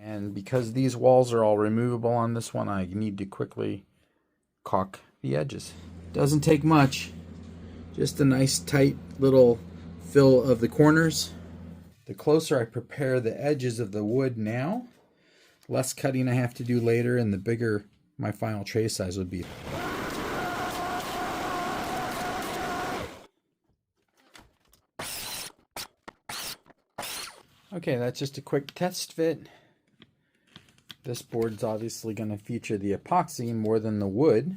And because these walls are all removable on this one, I need to quickly caulk the edges. Doesn't take much. Just a nice tight little fill of the corners. The closer I prepare the edges of the wood now, less cutting I have to do later, and the bigger my final tray size would be. Okay, that's just a quick test fit. This board's obviously going to feature the epoxy more than the wood.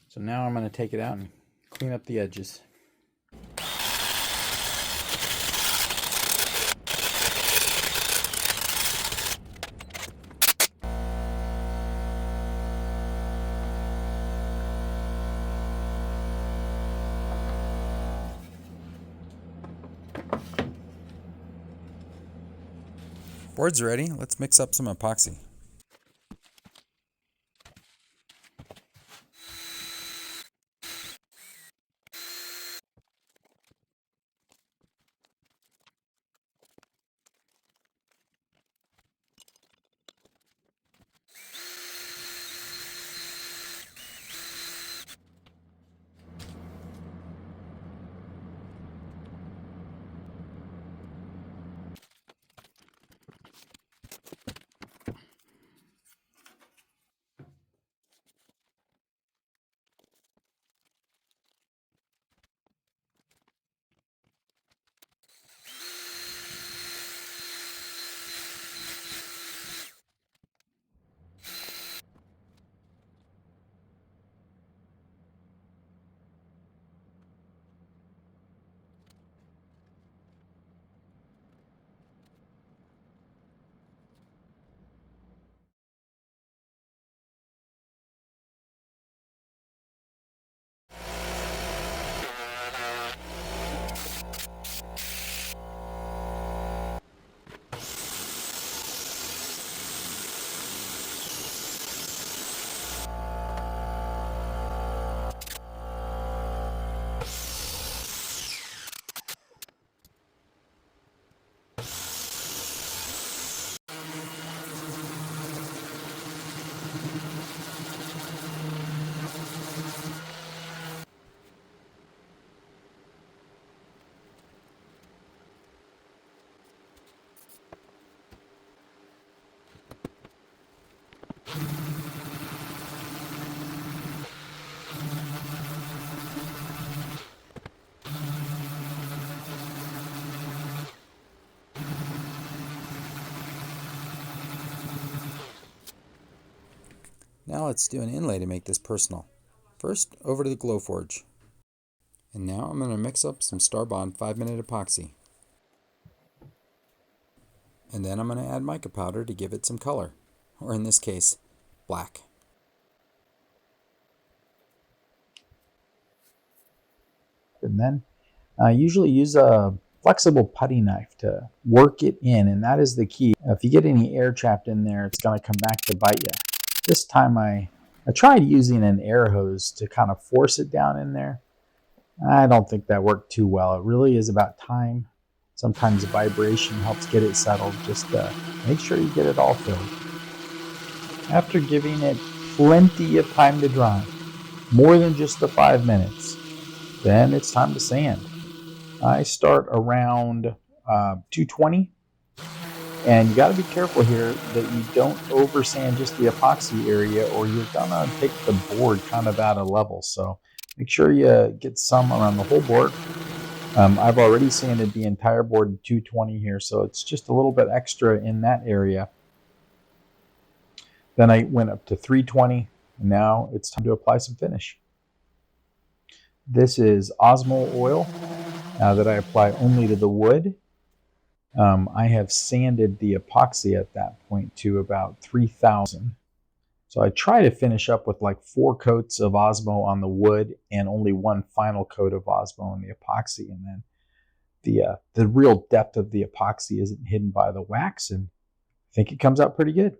So now I'm going to take it out and clean up the edges. Board's ready. Let's mix up some epoxy. Now let's do an inlay to make this personal. First, over to the Glowforge. And now I'm going to mix up some Starbond 5-minute epoxy. And then I'm going to add mica powder to give it some color, or in this case, black. And then I usually use a flexible putty knife to work it in, and that is the key. If you get any air trapped in there, it's going to come back to bite you. This time I tried using an air hose to kind of force it down in there. I don't think that worked too well. It really is about time. Sometimes vibration helps get it settled. Just make sure you get it all filled. After giving it plenty of time to dry, more than just the 5 minutes, then it's time to sand. I start around 220. And you got to be careful here that you don't over sand just the epoxy area, or you're gonna take the board kind of out of level. So make sure you get some around the whole board. I've already sanded the entire board to 220 here, so it's just a little bit extra in that area. Then I went up to 320, and now it's time to apply some finish. This is Osmo oil that I apply only to the wood. I have sanded the epoxy at that point to about 3,000. So I try to finish up with like 4 coats of Osmo on the wood and only 1 final coat of Osmo on the epoxy. And then the real depth of the epoxy isn't hidden by the wax, and I think it comes out pretty good.